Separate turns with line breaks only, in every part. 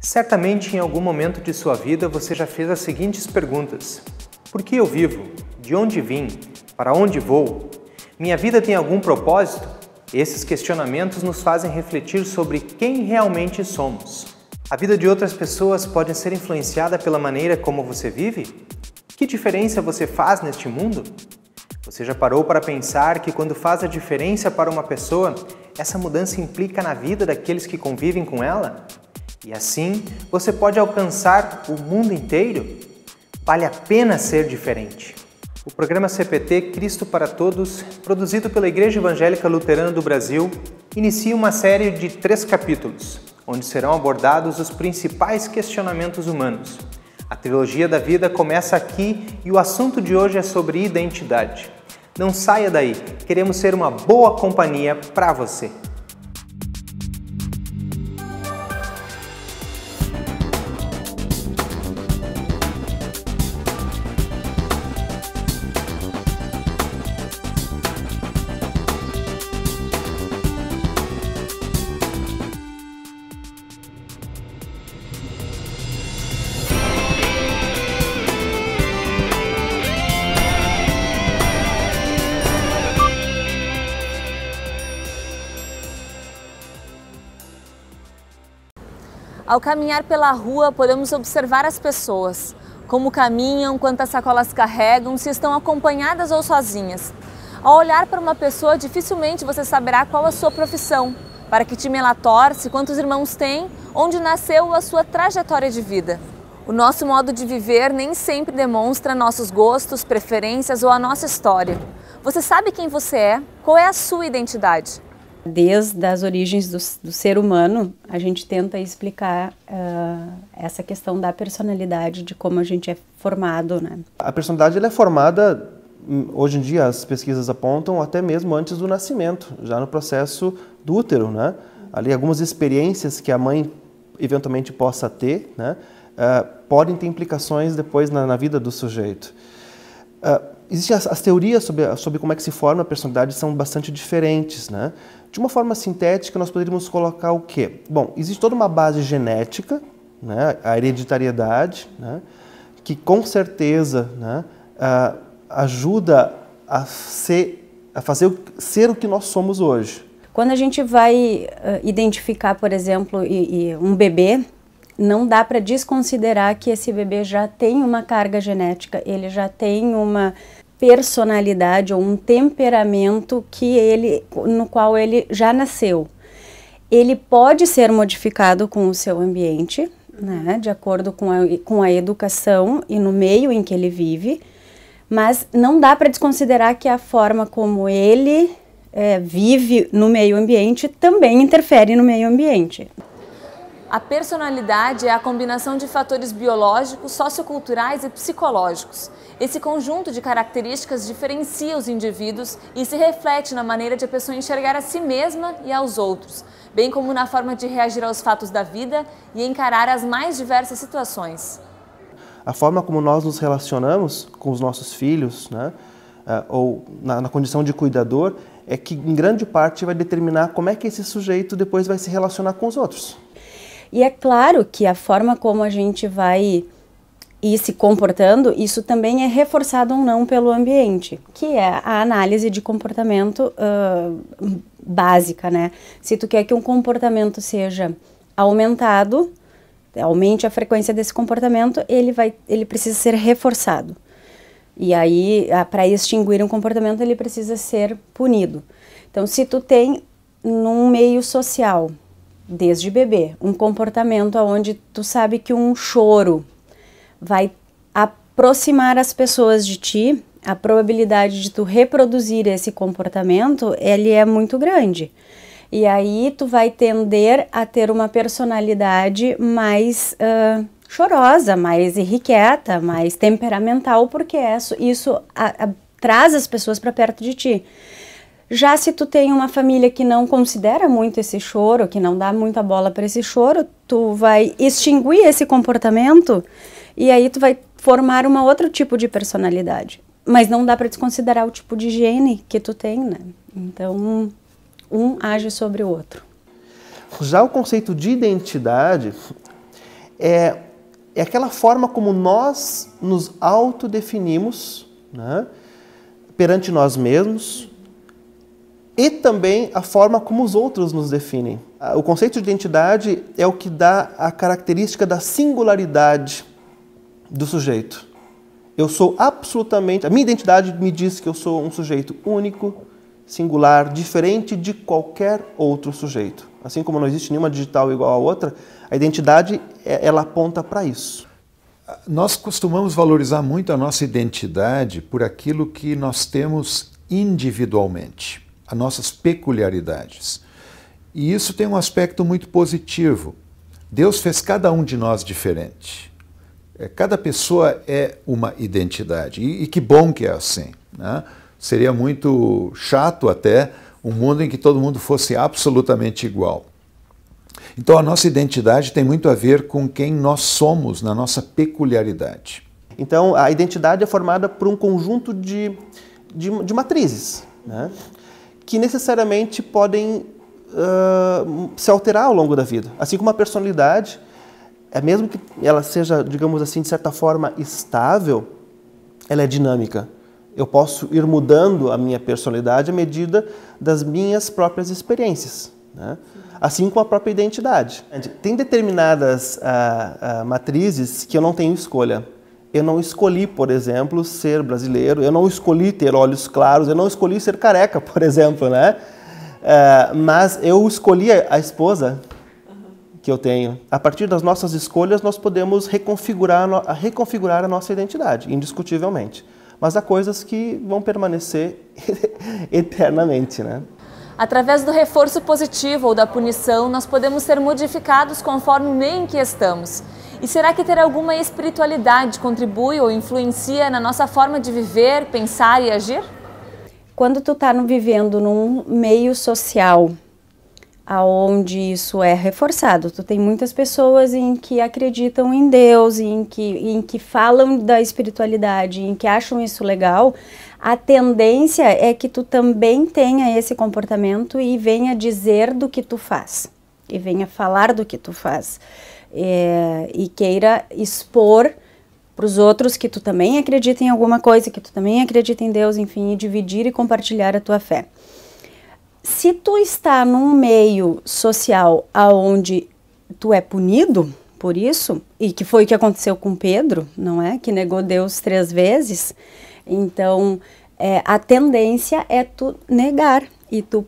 Certamente em algum momento de sua vida você já fez as seguintes perguntas: por que eu vivo? De onde vim? Para onde vou? Minha vida tem algum propósito? Esses questionamentos nos fazem refletir sobre quem realmente somos. A vida de outras pessoas pode ser influenciada pela maneira como você vive? Que diferença você faz neste mundo? Você já parou para pensar que quando faz a diferença para uma pessoa, essa mudança implica na vida daqueles que convivem com ela? E assim, você pode alcançar o mundo inteiro? Vale a pena ser diferente. O programa CPT Cristo para Todos, produzido pela Igreja Evangélica Luterana do Brasil, inicia uma série de 3 capítulos, onde serão abordados os principais questionamentos humanos. A trilogia da vida começa aqui e o assunto de hoje é sobre identidade. Não saia daí, queremos ser uma boa companhia para você.
Ao caminhar pela rua, podemos observar as pessoas, como caminham, quantas sacolas carregam, se estão acompanhadas ou sozinhas. Ao olhar para uma pessoa, dificilmente você saberá qual a sua profissão, para que time ela torce, quantos irmãos tem, onde nasceu a sua trajetória de vida. O nosso modo de viver nem sempre demonstra nossos gostos, preferências ou a nossa história. Você sabe quem você é? Qual é a sua identidade?
Desde as origens do ser humano, a gente tenta explicar essa questão da personalidade, de como a gente é formado, né?
A personalidade ela é formada, hoje em dia as pesquisas apontam, até mesmo antes do nascimento, já no processo do útero, né? Ali algumas experiências que a mãe eventualmente possa ter, né? Podem ter implicações depois na vida do sujeito. Existem as teorias sobre como é que se forma a personalidade, são bastante diferentes, né? De uma forma sintética, nós poderíamos colocar o quê? Bom, existe toda uma base genética, né? A hereditariedade, né? Que com certeza, né? Ajuda a fazer ser o que nós somos hoje.
Quando a gente vai identificar, por exemplo, um bebê, não dá para desconsiderar que esse bebê já tem uma carga genética, ele já tem uma personalidade ou um temperamento no qual ele já nasceu. Ele pode ser modificado com o seu ambiente, né, de acordo com a educação e no meio em que ele vive, mas não dá para desconsiderar que a forma como ele vive no meio ambiente também interfere no meio ambiente.
A personalidade é a combinação de fatores biológicos, socioculturais e psicológicos. Esse conjunto de características diferencia os indivíduos e se reflete na maneira de a pessoa enxergar a si mesma e aos outros, bem como na forma de reagir aos fatos da vida e encarar as mais diversas situações.
A forma como nós nos relacionamos com os nossos filhos, né, ou na condição de cuidador, é que em grande parte vai determinar como é que esse sujeito depois vai se relacionar com os outros.
E é claro que a forma como a gente vai ir se comportando, isso também é reforçado ou não pelo ambiente, que é a análise de comportamento básica, né? Se tu quer que um comportamento seja aumentado, aumente a frequência desse comportamento, ele precisa ser reforçado. E aí, para extinguir um comportamento, ele precisa ser punido. Então, se tu tem num meio social, desde bebê, um comportamento onde tu sabe que um choro vai aproximar as pessoas de ti, a probabilidade de tu reproduzir esse comportamento, ele é muito grande. E aí tu vai tender a ter uma personalidade mais chorosa, mais irrequieta, mais temperamental, porque isso traz as pessoas para perto de ti. Já se tu tem uma família que não considera muito esse choro, que não dá muita bola para esse choro, tu vai extinguir esse comportamento e aí tu vai formar um outro tipo de personalidade. Mas não dá para desconsiderar o tipo de gene que tu tem, né? Então, um age sobre o outro.
Já o conceito de identidade, é aquela forma como nós nos autodefinimos, né, perante nós mesmos, e também a forma como os outros nos definem. O conceito de identidade é o que dá a característica da singularidade do sujeito. Eu sou absolutamente... A minha identidade me diz que eu sou um sujeito único, singular, diferente de qualquer outro sujeito. Assim como não existe nenhuma digital igual a outra, a identidade, ela aponta para isso.
Nós costumamos valorizar muito a nossa identidade por aquilo que nós temos individualmente, as nossas peculiaridades. E isso tem um aspecto muito positivo. Deus fez cada um de nós diferente. Cada pessoa é uma identidade. E que bom que é assim, né? Seria muito chato até um mundo em que todo mundo fosse absolutamente igual. Então a nossa identidade tem muito a ver com quem nós somos, na nossa peculiaridade.
Então a identidade é formada por um conjunto de matrizes, né, que necessariamente podem se alterar ao longo da vida. Assim como a personalidade, mesmo que ela seja, digamos assim, de certa forma estável, ela é dinâmica. Eu posso ir mudando a minha personalidade à medida das minhas próprias experiências, né? Assim como a própria identidade. Tem determinadas matrizes que eu não tenho escolha. Eu não escolhi, por exemplo, ser brasileiro, eu não escolhi ter olhos claros, eu não escolhi ser careca, por exemplo, né? Mas eu escolhi a esposa que eu tenho. A partir das nossas escolhas, nós podemos reconfigurar a nossa identidade, indiscutivelmente. Mas há coisas que vão permanecer eternamente, né?
Através do reforço positivo ou da punição, nós podemos ser modificados conforme o meio em que estamos. E será que ter alguma espiritualidade contribui ou influencia na nossa forma de viver, pensar e agir?
Quando tu tá vivendo num meio social aonde isso é reforçado, tu tem muitas pessoas em que acreditam em Deus, em que falam da espiritualidade, em que acham isso legal, a tendência é que tu também tenha esse comportamento e venha dizer do que tu faz, e venha falar do que tu faz, e queira expor para os outros que tu também acredita em alguma coisa, que tu também acredita em Deus, enfim, e dividir e compartilhar a tua fé. Se tu está num meio social onde tu é punido por isso, e que foi o que aconteceu com Pedro, não é? Que negou Deus 3 vezes, então a tendência é tu negar e tu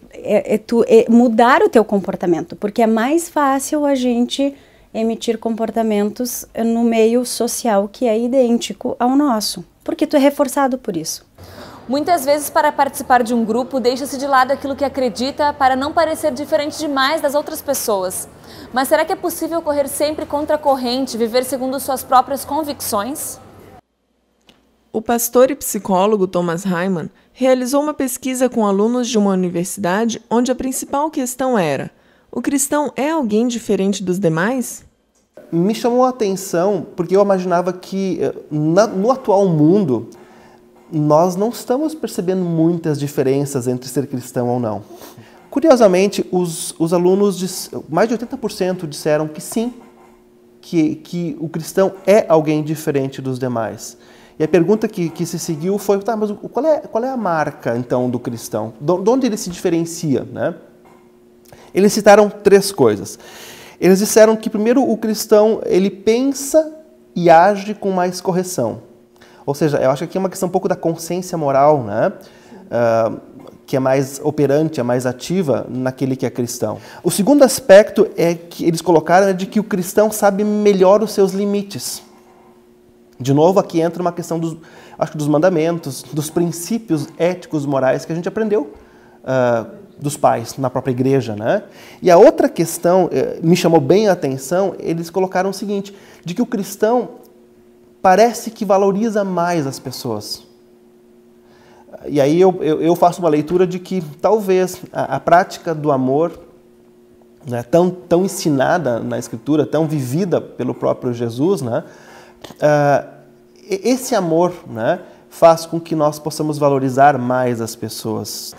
mudar o teu comportamento, porque é mais fácil a gente emitir comportamentos no meio social que é idêntico ao nosso, porque tu é reforçado por isso.
Muitas vezes, para participar de um grupo, deixa-se de lado aquilo que acredita para não parecer diferente demais das outras pessoas. Mas será que é possível correr sempre contra a corrente, viver segundo suas próprias convicções?
O pastor e psicólogo Thomas Heymann realizou uma pesquisa com alunos de uma universidade onde a principal questão era: o cristão é alguém diferente dos demais?
Me chamou a atenção porque eu imaginava que no atual mundo nós não estamos percebendo muitas diferenças entre ser cristão ou não. Curiosamente, os alunos, mais de 80% disseram que sim, que o cristão é alguém diferente dos demais. E a pergunta que se seguiu foi, tá, mas qual é a marca, então, do cristão? De onde ele se diferencia, né? Eles citaram 3 coisas. Eles disseram que, primeiro, o cristão ele pensa e age com mais correção. Ou seja, eu acho que aqui é uma questão um pouco da consciência moral, né? Que é mais operante, é mais ativa naquele que é cristão. O segundo aspecto é que eles colocaram de que o cristão sabe melhor os seus limites. De novo, aqui entra uma questão dos mandamentos, dos princípios éticos, morais que a gente aprendeu dos pais na própria igreja, né? E a outra questão me chamou bem a atenção, eles colocaram o seguinte, de que o cristão parece que valoriza mais as pessoas. E aí eu faço uma leitura de que talvez a prática do amor, né, tão ensinada na Escritura, tão vivida pelo próprio Jesus, né, esse amor, né, faz com que nós possamos valorizar mais as pessoas.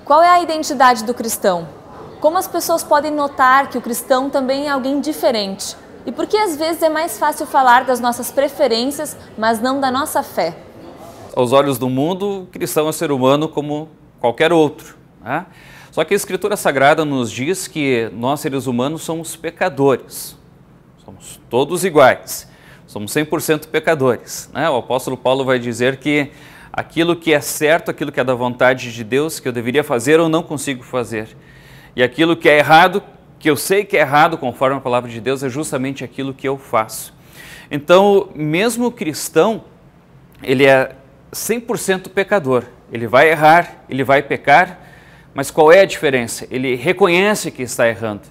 Qual é a identidade do cristão? Como as pessoas podem notar que o cristão também é alguém diferente? E por que às vezes é mais fácil falar das nossas preferências, mas não da nossa fé?
Aos olhos do mundo, o cristão é um ser humano como qualquer outro, né? Só que a Escritura Sagrada nos diz que nós, seres humanos, somos pecadores. Somos todos iguais. Somos 100% pecadores, né? O apóstolo Paulo vai dizer que aquilo que é certo, aquilo que é da vontade de Deus, que eu deveria fazer, eu não consigo fazer. E aquilo que é errado, que eu sei que é errado, conforme a palavra de Deus, é justamente aquilo que eu faço. Então, mesmo o cristão, ele é 100% pecador. Ele vai errar, ele vai pecar, mas qual é a diferença? Ele reconhece que está errando.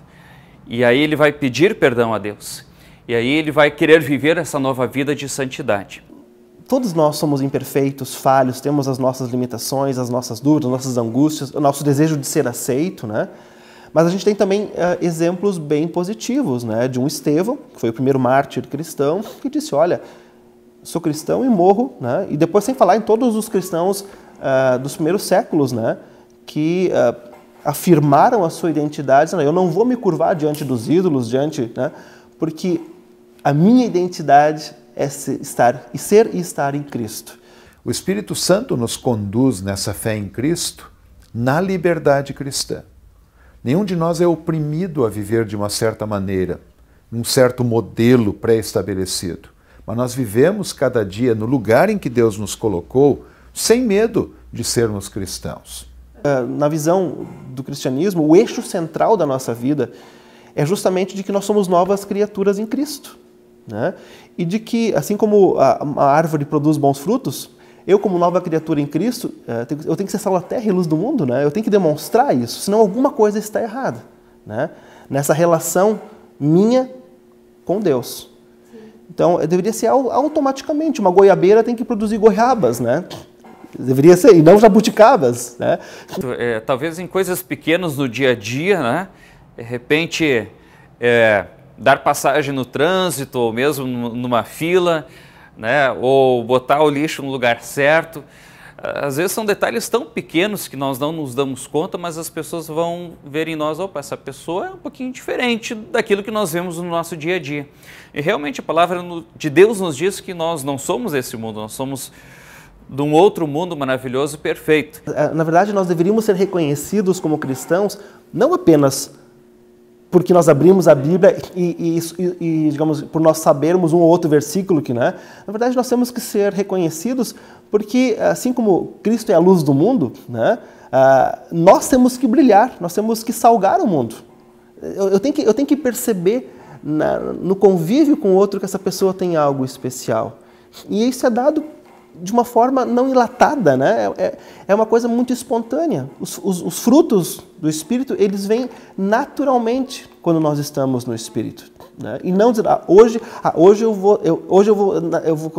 E aí ele vai pedir perdão a Deus. E aí ele vai querer viver essa nova vida de santidade.
Todos nós somos imperfeitos, falhos, temos as nossas limitações, as nossas dúvidas, as nossas angústias, o nosso desejo de ser aceito, né? Mas a gente tem também exemplos bem positivos, né? De um Estevão, que foi o primeiro mártir cristão, que disse, olha, sou cristão e morro, né? E depois, sem falar em todos os cristãos dos primeiros séculos, né? Que afirmaram a sua identidade, eu não vou me curvar diante dos ídolos, né? Porque a minha identidade é ser e estar em Cristo.
O Espírito Santo nos conduz nessa fé em Cristo na liberdade cristã. Nenhum de nós é oprimido a viver de uma certa maneira, num certo modelo pré-estabelecido. Mas nós vivemos cada dia no lugar em que Deus nos colocou, sem medo de sermos cristãos.
Na visão do cristianismo, o eixo central da nossa vida é justamente de que nós somos novas criaturas em Cristo, né? E de que, assim como a árvore produz bons frutos, eu, como nova criatura em Cristo, eu tenho que ser sal da terra e luz do mundo, né? Eu tenho que demonstrar isso, senão alguma coisa está errada, né? Nessa relação minha com Deus. Então, deveria ser automaticamente. Uma goiabeira tem que produzir goiabas, né? Deveria ser, e não jabuticabas, né?
Talvez em coisas pequenas no dia a dia, né? De repente, dar passagem no trânsito, ou mesmo numa fila, né? Ou botar o lixo no lugar certo. Às vezes são detalhes tão pequenos que nós não nos damos conta, mas as pessoas vão ver em nós, opa, essa pessoa é um pouquinho diferente daquilo que nós vemos no nosso dia a dia. E realmente a palavra de Deus nos diz que nós não somos esse mundo, nós somos de um outro mundo maravilhoso e perfeito.
Na verdade, nós deveríamos ser reconhecidos como cristãos, não apenas porque nós abrimos a Bíblia e digamos, por nós sabermos um ou outro versículo que, né? Na verdade, nós temos que ser reconhecidos porque, assim como Cristo é a luz do mundo, né? Nós temos que brilhar, nós temos que salgar o mundo. Eu tenho que perceber no convívio com o outro que essa pessoa tem algo especial. E isso é dado de uma forma não enlatada, né? É uma coisa muito espontânea. Os frutos do Espírito, eles vêm naturalmente quando nós estamos no Espírito, né? E não dizer, hoje eu vou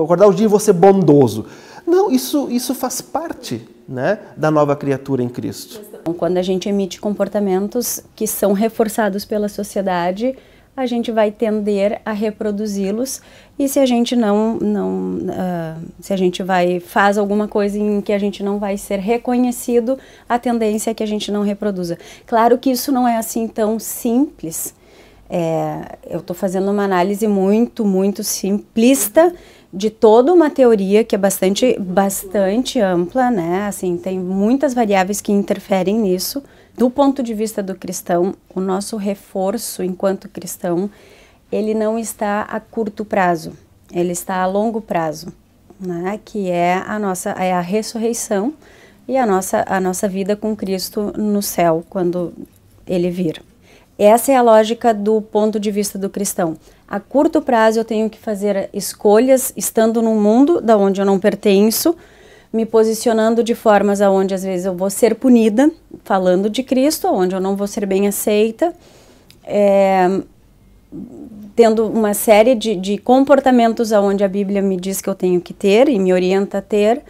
acordar o dia e vou ser bondoso. Não, isso faz parte, né, da nova criatura em Cristo.
Quando a gente emite comportamentos que são reforçados pela sociedade, a gente vai tender a reproduzi-los, e se a gente faz alguma coisa em que a gente não vai ser reconhecido, a tendência é que a gente não reproduza. Claro que isso não é assim tão simples. Eu estou fazendo uma análise muito, muito simplista de toda uma teoria que é bastante ampla, né? Assim, tem muitas variáveis que interferem nisso. Do ponto de vista do cristão, o nosso reforço enquanto cristão, ele não está a curto prazo, ele está a longo prazo, né? Que é a ressurreição e a nossa vida com Cristo no céu, quando ele vir. Essa é a lógica do ponto de vista do cristão. A curto prazo eu tenho que fazer escolhas, estando num mundo da onde eu não pertenço, me posicionando de formas aonde às vezes eu vou ser punida, falando de Cristo, onde eu não vou ser bem aceita, tendo uma série de comportamentos aonde a Bíblia me diz que eu tenho que ter e me orienta a ter,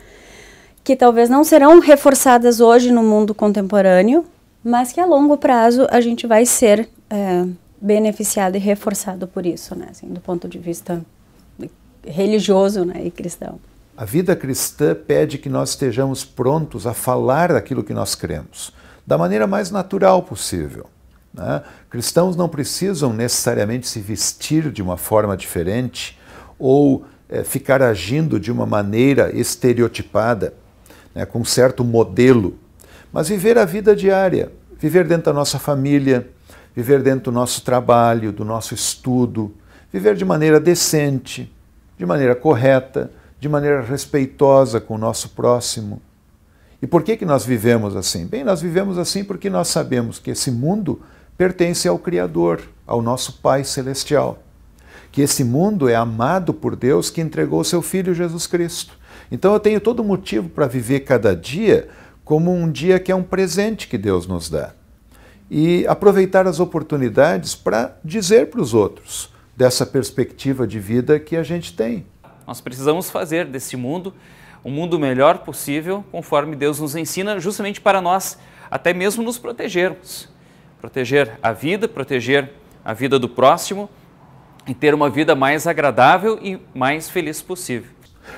que talvez não serão reforçadas hoje no mundo contemporâneo, mas que a longo prazo a gente vai ser beneficiado e reforçado por isso, né? Assim, do ponto de vista religioso, né, e cristão.
A vida cristã pede que nós estejamos prontos a falar daquilo que nós cremos, da maneira mais natural possível. né? Cristãos não precisam necessariamente se vestir de uma forma diferente ou ficar agindo de uma maneira estereotipada, né, com um certo modelo, mas viver a vida diária, viver dentro da nossa família, viver dentro do nosso trabalho, do nosso estudo, viver de maneira decente, de maneira correta, de maneira respeitosa com o nosso próximo. E por que nós vivemos assim? Bem, nós vivemos assim porque nós sabemos que esse mundo pertence ao Criador, ao nosso Pai Celestial. Que esse mundo é amado por Deus, que entregou seu Filho Jesus Cristo. Então eu tenho todo motivo para viver cada dia como um dia que é um presente que Deus nos dá. E aproveitar as oportunidades para dizer para os outros dessa perspectiva de vida que a gente tem.
Nós precisamos fazer desse mundo um mundo melhor possível, conforme Deus nos ensina, justamente para nós até mesmo nos protegermos. Proteger a vida do próximo e ter uma vida mais agradável e mais feliz possível.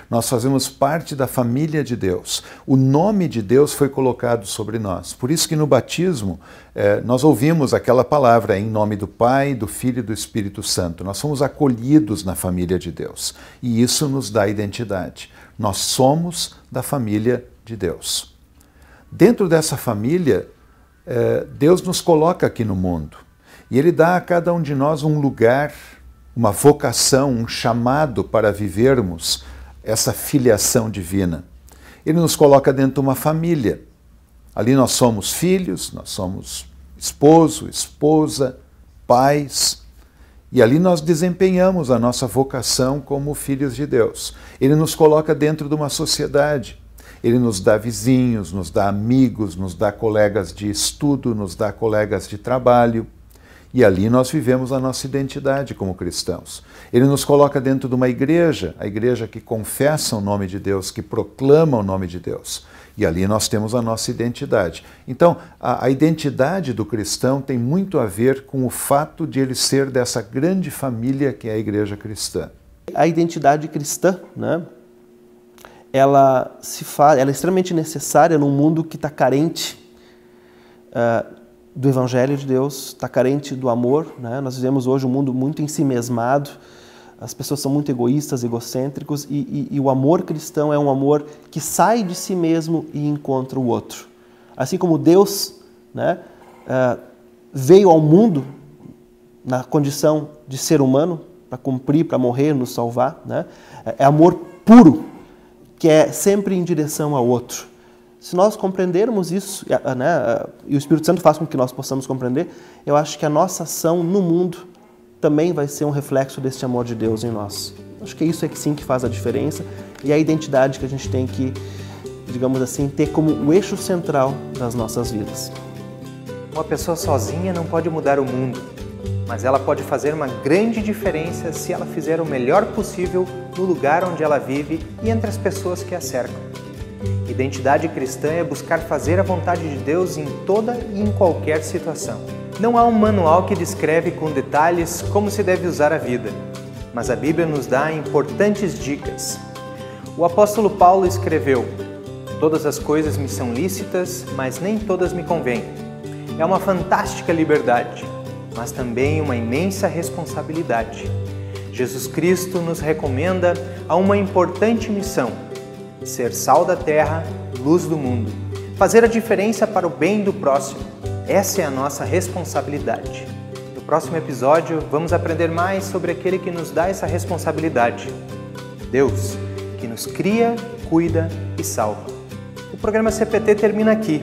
Nós fazemos parte da família de Deus. O nome de Deus foi colocado sobre nós. Por isso que no batismo nós ouvimos aquela palavra em nome do Pai, do Filho e do Espírito Santo. Nós somos acolhidos na família de Deus. E isso nos dá identidade. Nós somos da família de Deus. Dentro dessa família, Deus nos coloca aqui no mundo. E Ele dá a cada um de nós um lugar, uma vocação, um chamado para vivermos essa filiação divina. Ele nos coloca dentro de uma família. Ali nós somos filhos, nós somos esposo, esposa, pais, e ali nós desempenhamos a nossa vocação como filhos de Deus. Ele nos coloca dentro de uma sociedade. Ele nos dá vizinhos, nos dá amigos, nos dá colegas de estudo, nos dá colegas de trabalho. E ali nós vivemos a nossa identidade como cristãos. Ele nos coloca dentro de uma igreja, a igreja que confessa o nome de Deus, que proclama o nome de Deus. E ali nós temos a nossa identidade. Então, a identidade do cristão tem muito a ver com o fato de ele ser dessa grande família que é a igreja cristã.
A identidade cristã, né, ela é extremamente necessária num mundo que está carente do Evangelho de Deus, está carente do amor, né? Nós vivemos hoje um mundo muito ensimesmado, as pessoas são muito egoístas, egocêntricos, e o amor cristão é um amor que sai de si mesmo e encontra o outro. Assim como Deus, né, veio ao mundo na condição de ser humano, para cumprir, para morrer, nos salvar, né? É amor puro, que é sempre em direção ao outro. Se nós compreendermos isso, né, e o Espírito Santo faz com que nós possamos compreender, eu acho que a nossa ação no mundo também vai ser um reflexo deste amor de Deus em nós. Acho que isso é que sim que faz a diferença, e a identidade que a gente tem que, digamos assim, ter como o eixo central das nossas vidas.
Uma pessoa sozinha não pode mudar o mundo, mas ela pode fazer uma grande diferença se ela fizer o melhor possível no lugar onde ela vive e entre as pessoas que a cercam. Identidade cristã é buscar fazer a vontade de Deus em toda e em qualquer situação. Não há um manual que descreve com detalhes como se deve usar a vida, mas a Bíblia nos dá importantes dicas. O apóstolo Paulo escreveu: "Todas as coisas me são lícitas, mas nem todas me convêm." É uma fantástica liberdade, mas também uma imensa responsabilidade. Jesus Cristo nos recomenda a uma importante missão: ser sal da terra, luz do mundo. Fazer a diferença para o bem do próximo. Essa é a nossa responsabilidade. No próximo episódio, vamos aprender mais sobre aquele que nos dá essa responsabilidade. Deus, que nos cria, cuida e salva. O programa CPT termina aqui.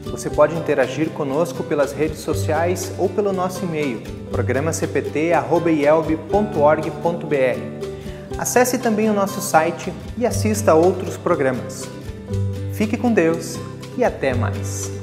Você pode interagir conosco pelas redes sociais ou pelo nosso e-mail, programacpt@ielb.org.br. Acesse também o nosso site e assista a outros programas. Fique com Deus e até mais!